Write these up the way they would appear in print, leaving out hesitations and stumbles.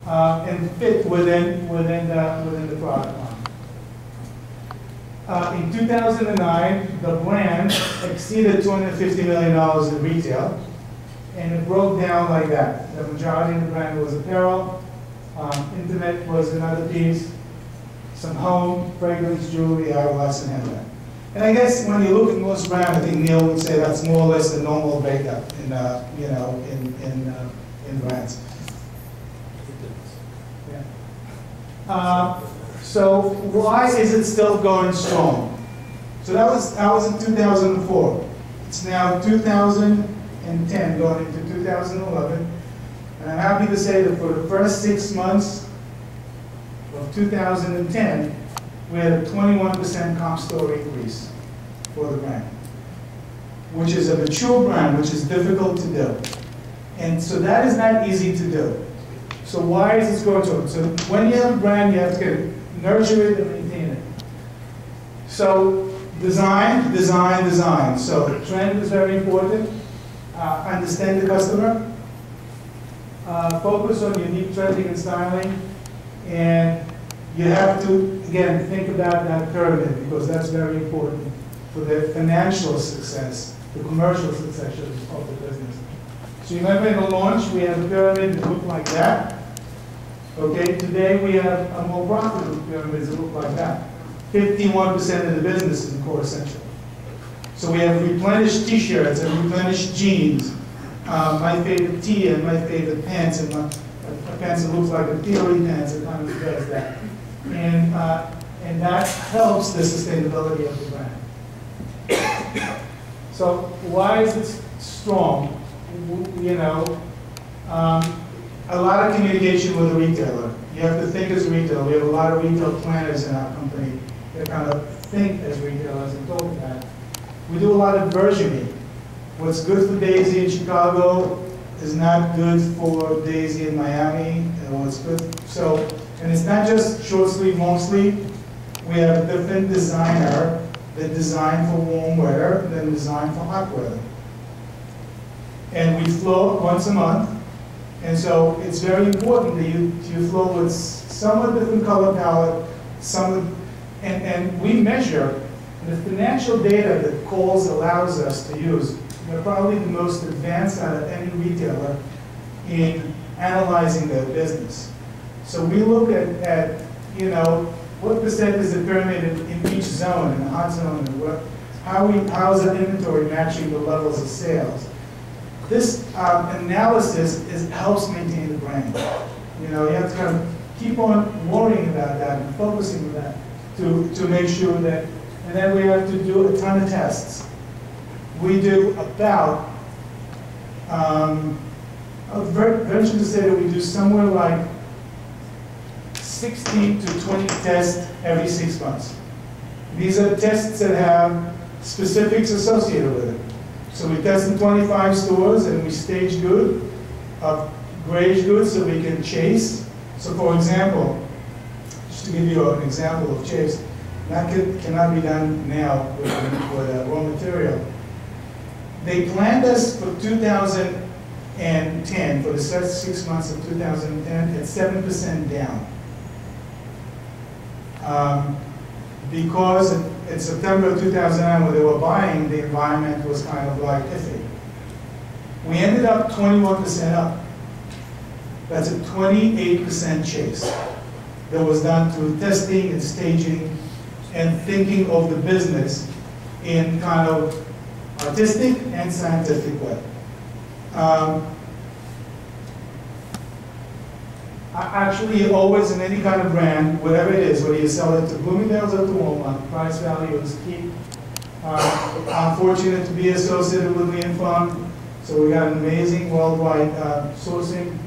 and fit within the product line. In 2009, the brand exceeded $250 million in retail, and it broke down like that. The majority of the brand was apparel, intimate was another piece, some home, fragrance, jewelry, eyeglass, and handbag. And I guess when you look at most brands, I think Neil would say that's more or less the normal breakup in in brands. Yeah. So why is it still going strong? So that was in 2004. It's now 2010 going into 2011. And I'm happy to say that for the first 6 months of 2010, we had a 21% comp store increase for the brand, which is a mature brand, which is difficult to do. And so that is not easy to do. So why is this going to? So when you have a brand, you have to nurture it and maintain it. So design. So trend is very important. Understand the customer. Focus on unique trending and styling. And you have to, again, think about that pyramid because that's very important for the financial success, the commercial success of the business. So you remember in the launch, we have a pyramid that looked like that. Okay, today we have a more profitable pyramid that look like that. 51% of the business is in core essential. So we have replenished t-shirts and replenished jeans. My favorite tee and my favorite pants, and a pants that looks like a theory pants that kind of does that. And that helps the sustainability of the brand. So why is it strong? You know, a lot of communication with the retailer. You have to think as a retailer. We have a lot of retail planners in our company that kind of think as retailers and talk about it. We do a lot of versioning. What's good for Daisy in Chicago is not good for Daisy in Miami, and what's good. So, and it's not just short sleeve, long sleeve. We have a different designer that design for warm weather than design for hot weather. And we flow once a month. And so it's very important that you flow with somewhat different color palette, and we measure the financial data that Kohl allows us to use. We're probably the most advanced out of any retailer in analyzing their business. So we look at you know, what percent is the pyramid in each zone, in the hot zone, and how is the inventory matching the levels of sales. This analysis helps maintain the brand. You know, you have to kind of keep on worrying about that and focusing on that to make sure that, and then we have to do a ton of tests. We do about, I'll venture to say that we do somewhere like 16 to 20 tests every 6 months. These are tests that have specifics associated with it. So we test in 25 stores and we stage good, grade good so we can chase. So for example, just to give you an example of chase, that cannot be done now with raw material. They planned us for 2010, for the first 6 months of 2010, at 7% down. Because in September of 2009, when they were buying, the environment was kind of like iffy. We ended up 21% up. That's a 28% chase that was done through testing and staging and thinking of the business in kind of artistic and scientific way. Actually, always in any kind of brand, whatever it is, whether you sell it to Bloomingdale's or to Walmart, price value is key. I'm fortunate to be associated with Lean Fund, so we got an amazing worldwide sourcing.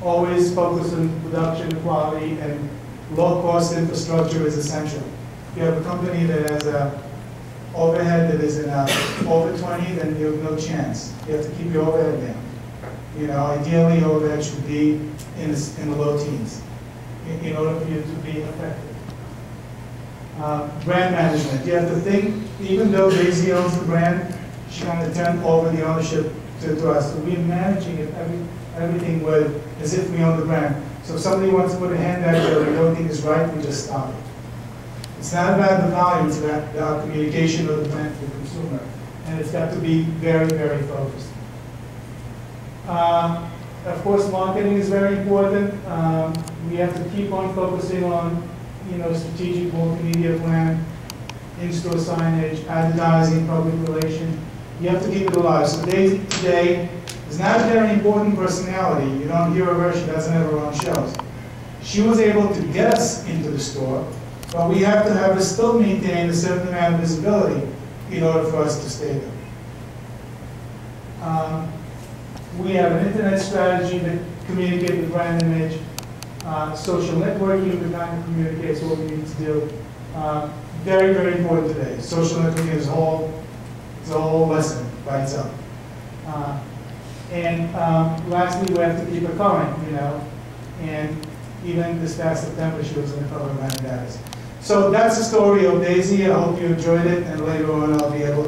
Always focus on production quality, and low-cost infrastructure is essential. If you have a company that has a overhead that is in over 20, then you have no chance. You have to keep your overhead down. You know, ideally, your overhead should be in the low teens in order for you to be effective. Brand management. You have to think, even though Daisy owns the brand, she kind of turned over the ownership to us. So we're managing it, everything with as if we own the brand. So if somebody wants to put a handbag there we don't think is right, we just stop it. It's not about the volume, it's about the communication of the brand to the consumer. And it's got to be very, very focused. Of course, marketing is very important. We have to keep on focusing on, strategic multimedia plan, in-store signage, advertising, public relations. You have to keep it alive. So Daisy today is not a very important personality. You don't hear of her, she doesn't have her own shows. She was able to get us into the store, but we have to have her still maintain a certain amount of visibility in order for us to stay there. We have an internet strategy to communicate the brand image, social networking to kind of communicate what we need to do. Very, very important today. Social networking is a whole lesson by itself. Lastly, we have to keep it current, and even this past September, she was in the cover of Magazine. So that's the story of Daisy. I hope you enjoyed it, and later on I'll be able to